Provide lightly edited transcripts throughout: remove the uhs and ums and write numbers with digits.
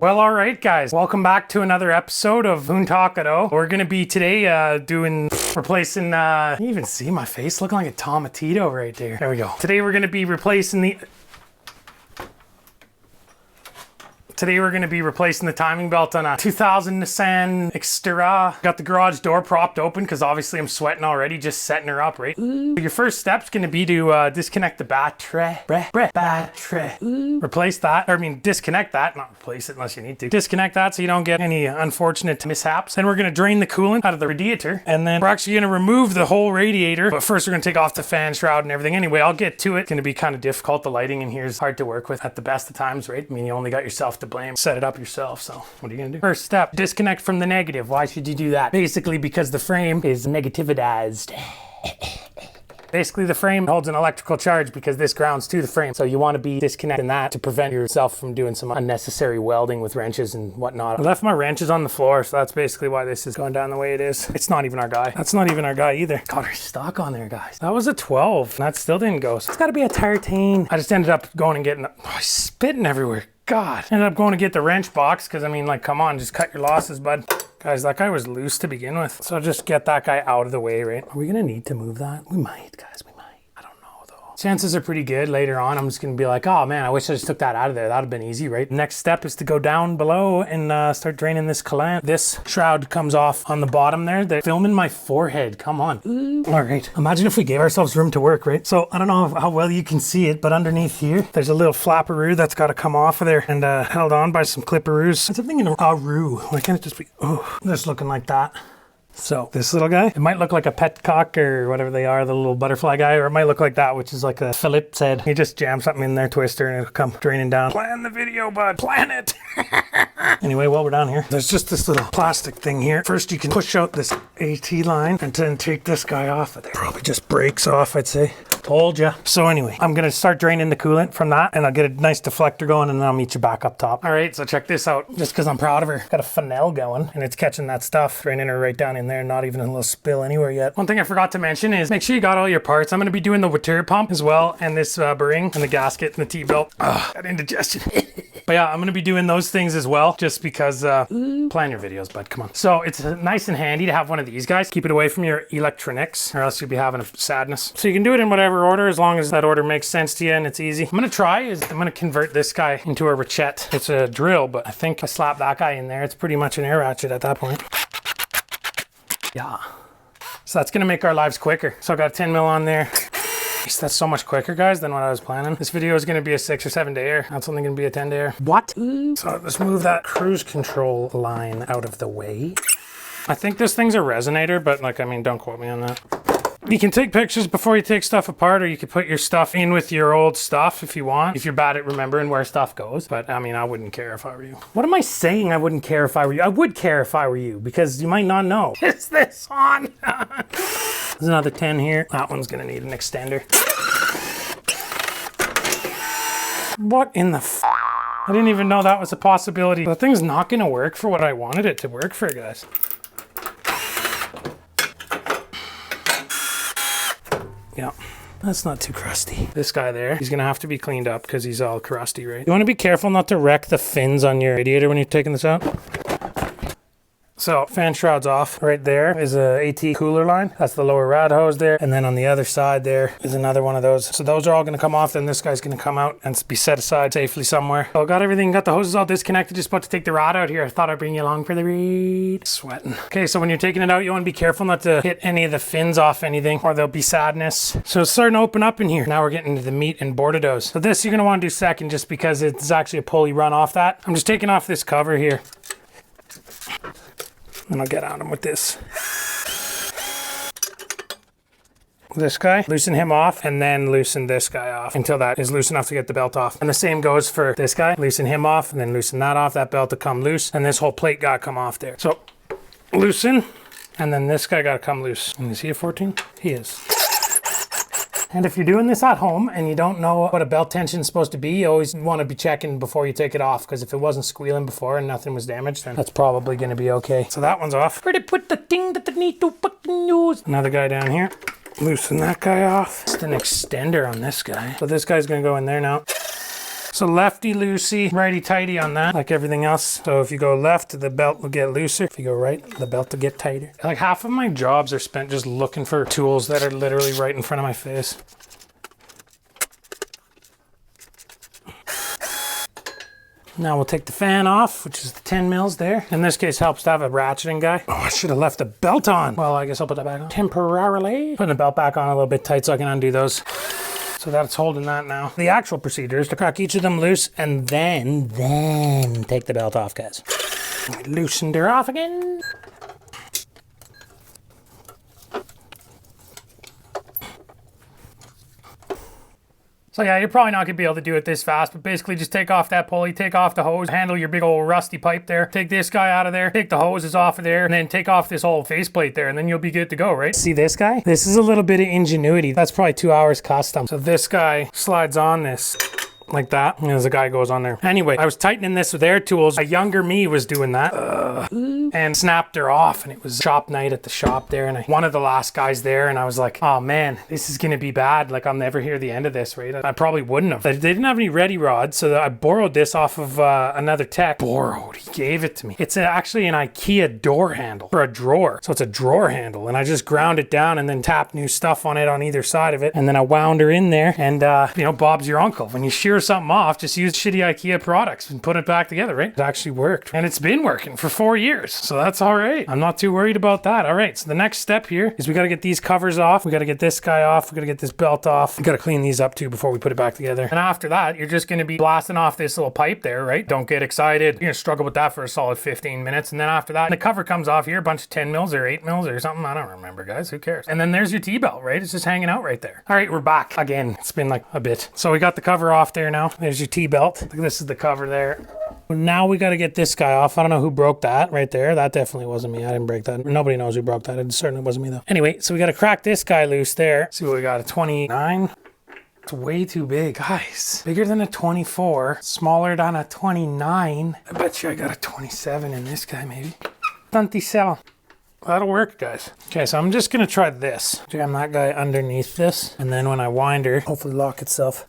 Well, all right, guys. Welcome back to another episode of Hoon Talk Auto. We're going to be today replacing, you can even see my face looking like a tomatillo right there. There we go. Today we're going to be replacing the timing belt on a 2000 Nissan Xterra. Got the garage door propped open because obviously I'm sweating already just setting her up, right? Ooh. Your first step's going to be to disconnect the battery. Replace that. Disconnect that, not replace it unless you need to. Disconnect that so you don't get any unfortunate mishaps. Then we're going to drain the coolant out of the radiator. And then we're actually going to remove the whole radiator. But first we're going to take off the fan shroud and everything. Anyway, I'll get to it. It's going to be kind of difficult. The lighting in here is hard to work with at the best of times, right? I mean, you only got yourself to blame. Set it up yourself, so what are you gonna do? First step, disconnect from the negative. Why should you do that? Basically because the frame is negativized. Basically the frame holds an electrical charge because this grounds to the frame, so you want to be disconnecting that to prevent yourself from doing some unnecessary welding with wrenches and whatnot. I left my wrenches on the floor, so that's basically why this is going down the way it is. It's not even our guy. That's not even our guy either. Got our stock on there, guys. That was a 12 and that still didn't go, so it's got to be a tartane. I just ended up going and getting spitting everywhere. God. Ended up going to get the wrench box because, I mean, like, come on, just cut your losses, bud. Guys, that guy was loose to begin with. So just get that guy out of the way, right? Are we going to need to move that? We might, guys. We might. I don't know, though. Chances are pretty good later on. I'm just going to be like, oh, man, I wish I just took that out of there. That would have been easy, right? Next step is to go down below and start draining this coolant. This shroud comes off on the bottom there. They're filming my forehead. Come on. Ooh. All right. Imagine if we gave ourselves room to work, right? So I don't know how well you can see it, but underneath here, there's a little flapperoo that's got to come off of there and held on by some clipperoos. It's something in a roo. Why can't it just be, just looking like that? So this little guy, it might look like a petcock or whatever they are, the little butterfly guy, or it might look like that, which is like a Phillips head. You just jam something in there, twister, and it'll come draining down. Plan the video, bud. Plan it. Anyway, while we're down here, there's just this little plastic thing here. First, you can push out this AT line and then take this guy off of there. Probably just breaks off, I'd say. Told ya. So anyway, I'm gonna start draining the coolant from that and I'll get a nice deflector going and then I'll meet you back up top. All right, so check this out. Just because I'm proud of her. Got a funnel going and it's catching that stuff, draining her right down in there, not even a little spill anywhere yet. One thing I forgot to mention is make sure you got all your parts. I'm gonna be doing the water pump as well and this bearing and the gasket and the T-belt. Got indigestion. But yeah, I'm gonna be doing those things as well, just because, plan your videos, bud, come on. So it's nice and handy to have one of these guys. Keep it away from your electronics or else you'll be having a sadness. So you can do it in whatever order as long as that order makes sense to you and it's easy. I'm gonna convert this guy into a ratchet. It's a drill, but I think I slap that guy in there. It's pretty much an air ratchet at that point. Yeah. So that's gonna make our lives quicker. So I got a 10 mil on there. That's so much quicker, guys, than what I was planning. This video is going to be a 6 or 7 dayer. That's only going to be a 10 dayer. What? So let's move that cruise control line out of the way. I think this thing's a resonator, but like, I mean, don't quote me on that. You can take pictures before you take stuff apart, or you could put your stuff in with your old stuff if you want, if you're bad at remembering where stuff goes. But I mean, I wouldn't care if I were you. What am I saying? I wouldn't care if I were you. I would care if I were you, because you might not know. Is this on? There's another 10 here. That one's gonna need an extender. What in the I didn't even know that was a possibility. The thing's not gonna work for what I wanted it to work for, guys. Yeah, that's not too crusty. This guy there, he's gonna have to be cleaned up because he's all crusty, right? You wanna be careful not to wreck the fins on your radiator when you're taking this out. So fan shroud's off. Right there is a AT cooler line. That's the lower rad hose there. And then on the other side there is another one of those. So those are all gonna come off. Then this guy's gonna come out and be set aside safely somewhere. So got everything, got the hoses all disconnected. Just about to take the rod out here. I thought I'd bring you along for the ride. Sweating. Okay, so when you're taking it out, you wanna be careful not to hit any of the fins off anything or there'll be sadness. So it's starting to open up in here. Now we're getting into the meat and bordados. So this you're gonna wanna do second just because it's actually a pulley run off that. I'm just taking off this cover here. And I'll get on him with this. This guy, loosen him off, and then loosen this guy off until that is loose enough to get the belt off. And the same goes for this guy. Loosen him off, and then loosen that off. That belt to come loose, and this whole plate got to come off there. So loosen, and then this guy got to come loose. And is he a 14? He is. And if you're doing this at home and you don't know what a belt tension is supposed to be, you always want to be checking before you take it off, because if it wasn't squealing before and nothing was damaged, then that's probably going to be okay. So that one's off. Where to put the thing that they need to fucking use? Another guy down here. Loosen that guy off. Just an extender on this guy. So this guy's going to go in there now. So lefty loosey, righty tighty on that, like everything else. So if you go left, the belt will get looser. If you go right, the belt will get tighter. Like half of my jobs are spent just looking for tools that are literally right in front of my face. Now we'll take the fan off, which is the 10 mils there. In this case, helps to have a ratcheting guy. Oh, I should have left the belt on. Well, I guess I'll put that back on temporarily. Putting the belt back on a little bit tight so I can undo those. So that's holding that now. The actual procedure is to crack each of them loose and then take the belt off, guys. Loosened her off again. So yeah, you're probably not gonna be able to do it this fast, but basically just take off that pulley, take off the hose, handle your big old rusty pipe there, take this guy out of there, take the hoses off of there, and then take off this whole faceplate there, and then you'll be good to go, right? See this guy? This is a little bit of ingenuity. That's probably 2 hours custom. So this guy slides on this like that, and as the guy goes on there. Anyway, I was tightening this with air tools. A younger me was doing that and snapped her off, and it was shop night at the shop there, and one of the last guys there, and I was like, oh man, this is gonna be bad. Like, I'll never hear the end of this, right? I probably wouldn't have. They didn't have any ready rods, so I borrowed this off of another tech. He gave it to me. It's actually an IKEA door handle for a drawer. So it's a drawer handle, and I just ground it down and then tapped new stuff on it on either side of it, and then I wound her in there, and you know, Bob's your uncle. When you shear something off, just use shitty IKEA products and put it back together, right? It actually worked, and it's been working for 4 years, so that's all right. I'm not too worried about that. All right, so the next step here is we got to get these covers off. We got to get this guy off. We got to get this belt off. We got to clean these up too before we put it back together. And after that, you're just going to be blasting off this little pipe there, right? Don't get excited. You're going to struggle with that for a solid 15 minutes, and then after that, the cover comes off here, a bunch of 10 mils or 8 mils or something. I don't remember, guys. Who cares? And then there's your T-belt, right? It's just hanging out right there. All right, we're back again. It's been like a bit. So we got the cover off there now. There's your T-belt. This is the cover there. Now we got to get this guy off. I don't know who broke that right there. That definitely wasn't me. I didn't break that. Nobody knows who broke that. It certainly wasn't me though. Anyway, so we got to crack this guy loose there. See what we got, a 29. It's way too big. Guys, bigger than a 24, smaller than a 29. I bet you I got a 27 in this guy maybe. 27. That'll work, guys. Okay, so I'm just going to try this. Jam that guy underneath this. And then when I wind her, hopefully lock itself.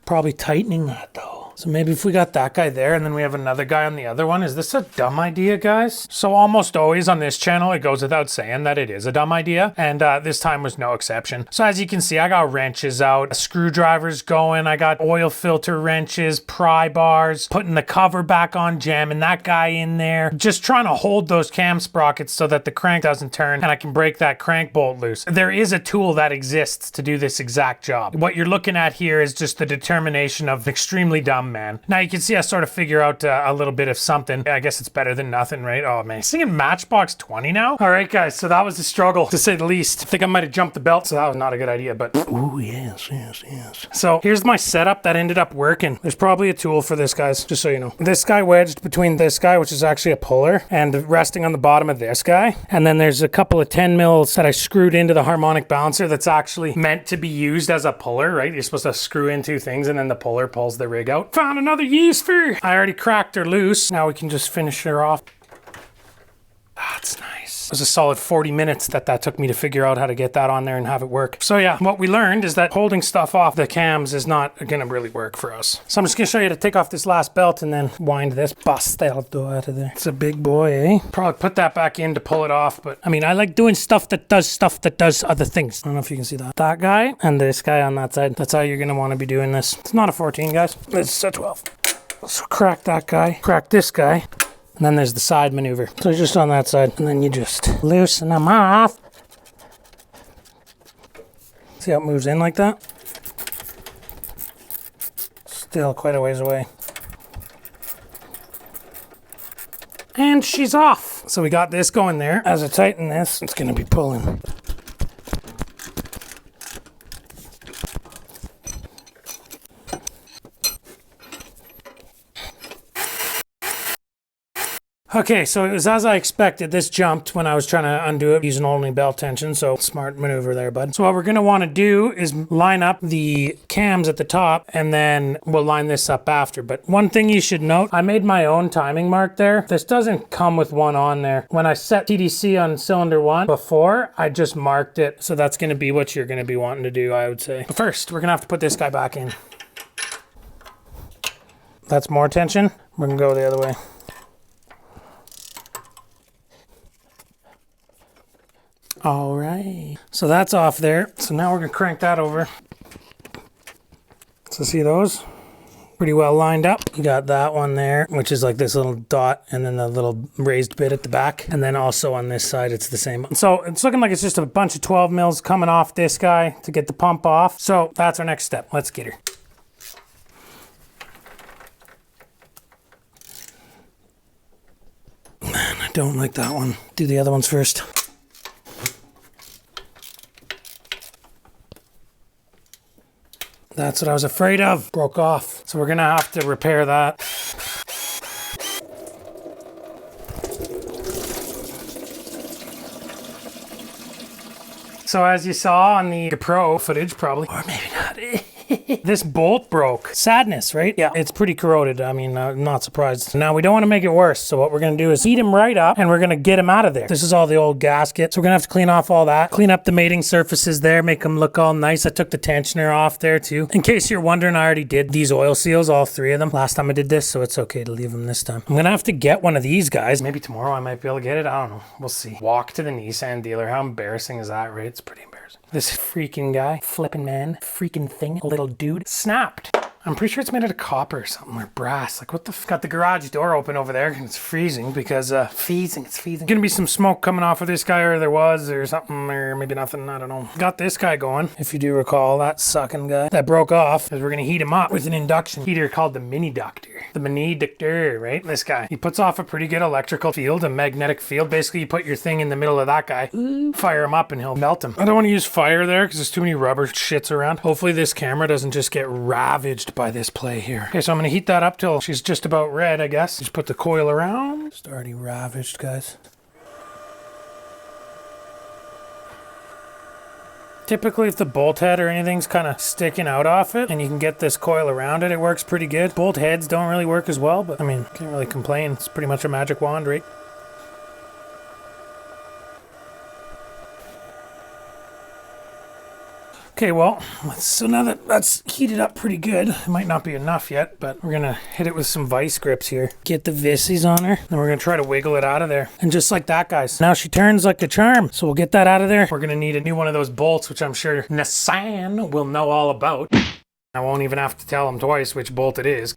Probably tightening that though. So maybe if we got that guy there and then we have another guy on the other one, is this a dumb idea, guys? So almost always on this channel, it goes without saying that it is a dumb idea. And this time was no exception. So as you can see, I got wrenches out, screwdrivers going, I got oil filter wrenches, pry bars, putting the cover back on, jamming that guy in there, just trying to hold those cam sprockets so that the crank doesn't turn and I can break that crank bolt loose. There is a tool that exists to do this exact job. What you're looking at here is just the determination of extremely dumb man. Now you can see I sort of figure out a little bit of something. I guess it's better than nothing, right? Oh man, singing Matchbox 20 now? All right, guys, so that was a struggle to say the least. I think I might have jumped the belt, so that was not a good idea, but ooh, yes. So here's my setup that ended up working. There's probably a tool for this, guys, just so you know. This guy wedged between this guy, which is actually a puller, and resting on the bottom of this guy. And then there's a couple of 10 mils that I screwed into the harmonic balancer that's actually meant to be used as a puller, right? You're supposed to screw in two things and then the puller pulls the rig out. Found another use for. I already cracked her loose. Now we can just finish her off. That's nice. It was a solid 40 minutes that took me to figure out how to get that on there and have it work. So yeah, what we learned is that holding stuff off the cams is not gonna really work for us. So I'm just gonna show you to take off this last belt and then wind this bastardo out of there. It's a big boy, eh? Probably put that back in to pull it off, but I mean, I like doing stuff that does other things. I don't know if you can see that. That guy and this guy on that side. That's how you're gonna wanna be doing this. It's not a 14, guys. It's a 12. So crack that guy, crack this guy. And then there's the side maneuver. So just on that side, and then you just loosen them off. See how it moves in like that? Still quite a ways away. And she's off. So we got this going there. As I tighten this, it's gonna be pulling. Okay, so it was as I expected. This jumped when I was trying to undo it using only belt tension, so smart maneuver there, bud. So what we're going to want to do is line up the cams at the top, and then we'll line this up after. But one thing you should note, I made my own timing mark there. This doesn't come with one on there. When I set TDC on cylinder 1 before, I just marked it. So that's going to be what you're going to be wanting to do, I would say. But first, we're going to have to put this guy back in. That's more tension. We're gonna go the other way. All right, so that's off there. So now we're gonna crank that over. So see those? Pretty well lined up. You got that one there, which is like this little dot, and then the little raised bit at the back. And then also on this side, it's the same. So it's looking like it's just a bunch of 12 mils coming off this guy to get the pump off. So that's our next step. Let's get her. Man, I don't like that one. Do the other ones first. That's what I was afraid of. Broke off. So we're gonna have to repair that. So as you saw on the Pro footage, probably, or maybe not, this bolt broke. Sadness, right? Yeah, it's pretty corroded. I mean, I'm not surprised. Now, we don't want to make it worse. So what we're going to do is heat him right up and we're going to get him out of there. This is all the old gasket. So we're going to have to clean off all that. Clean up the mating surfaces there. Make them look all nice. I took the tensioner off there too. In case you're wondering, I already did these oil seals, all 3 of them, last time I did this. So it's okay to leave them this time. I'm going to have to get one of these guys. Maybe tomorrow I might be able to get it. I don't know. We'll see. Walk to the Nissan dealer. How embarrassing is that, right? It's pretty embarrassing. This freaking guy, flipping man, freaking thing, little dude, snapped. I'm pretty sure it's made out of copper or something, or brass. Like, what the f? Got the garage door open over there, and it's freezing because, it's freezing. Gonna be some smoke coming off of this guy, or there was, or something, or maybe nothing, I don't know. Got this guy going, if you do recall, that sucking guy. That broke off, because we're gonna heat him up with an induction heater called the Mini-Ductor. The Mini-Ductor, right? This guy. He puts off a pretty good electrical field, a magnetic field. Basically, you put your thing in the middle of that guy, fire him up, and he'll melt him. I don't want to use fire there, because there's too many rubber shits around. Hopefully this camera doesn't just get ravaged by this play here. Okay, so I'm gonna heat that up till she's just about red, I guess. Just put the coil around. It's already ravaged, guys. Typically, if the bolt head or anything's kind of sticking out off it and you can get this coil around it, it works pretty good. Bolt heads don't really work as well, but I mean, can't really complain. It's pretty much a magic wand, right? Okay, well, so now that that's heated up pretty good, it might not be enough yet, but we're gonna hit it with some vice grips here. Get the vices on her, and we're gonna try to wiggle it out of there. And just like that, guys, now she turns like a charm. So we'll get that out of there. We're gonna need a new one of those bolts, which I'm sure Nissan will know all about. I won't even have to tell them twice which bolt it is,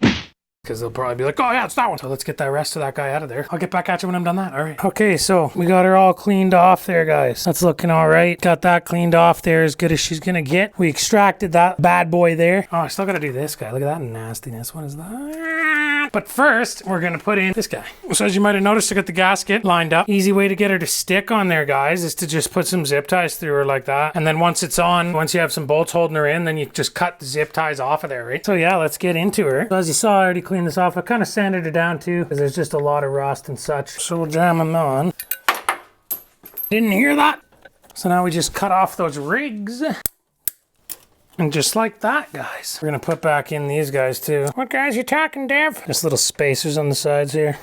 because they'll probably be like, oh yeah, it's that one. So let's get the rest of that guy out of there. I'll get back at you when I'm done that. All right. Okay, so we got her all cleaned off there, guys. That's looking all right. Got that cleaned off there as good as she's gonna get. We extracted that bad boy there. Oh, I still gotta do this guy. Look at that nastiness. What is that? But first, we're gonna put in this guy. So as you might have noticed, I got the gasket lined up. Easy way to get her to stick on there, guys, is to just put some zip ties through her like that. And then once it's on, once you have some bolts holding her in, then you just cut the zip ties off of there, right? So yeah, let's get into her. So as you saw, I already cleaned this off. I kind of sanded her down too, because there's just a lot of rust and such. So we'll jam them on. Didn't hear that? So now we just cut off those rigs. And just like that, guys, we're gonna put back in these guys too. What guys you talking, Dev? Just little spacers on the sides here.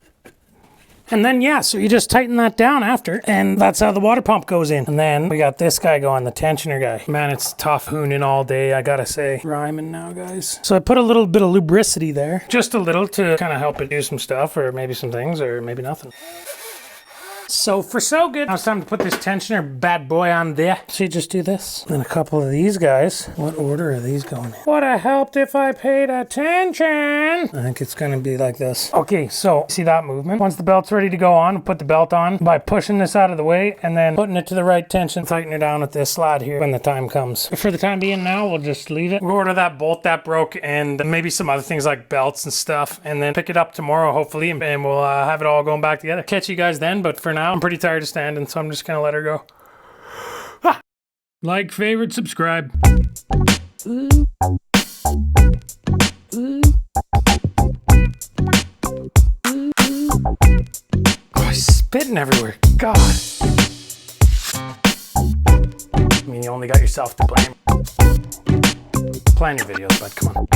And then, yeah, so you just tighten that down after, and that's how the water pump goes in. And then we got this guy going, the tensioner guy. Man, it's tough hooning all day, I gotta say. Rhyming now, guys. So I put a little bit of lubricity there. Just a little to kind of help it do some stuff, or maybe some things, or maybe nothing. So for so good. Now it's time to put this tensioner bad boy on there. So you just do this. And a couple of these guys. What order are these going in? Would have helped if I paid attention. I think it's going to be like this. Okay, so see that movement? Once the belt's ready to go on, put the belt on by pushing this out of the way and then putting it to the right tension. Tighten it down with this slide here when the time comes. For the time being now, we'll just leave it. We'll order that bolt that broke and maybe some other things like belts and stuff. And then pick it up tomorrow, hopefully. And we'll have it all going back together. Catch you guys then, but for now, I'm pretty tired of standing, so I'm just gonna let her go. Ah! Like, favorite, subscribe. Ooh. Ooh. Oh, he's spitting everywhere. God. I mean, you only got yourself to blame. Plan your videos, bud. Come on.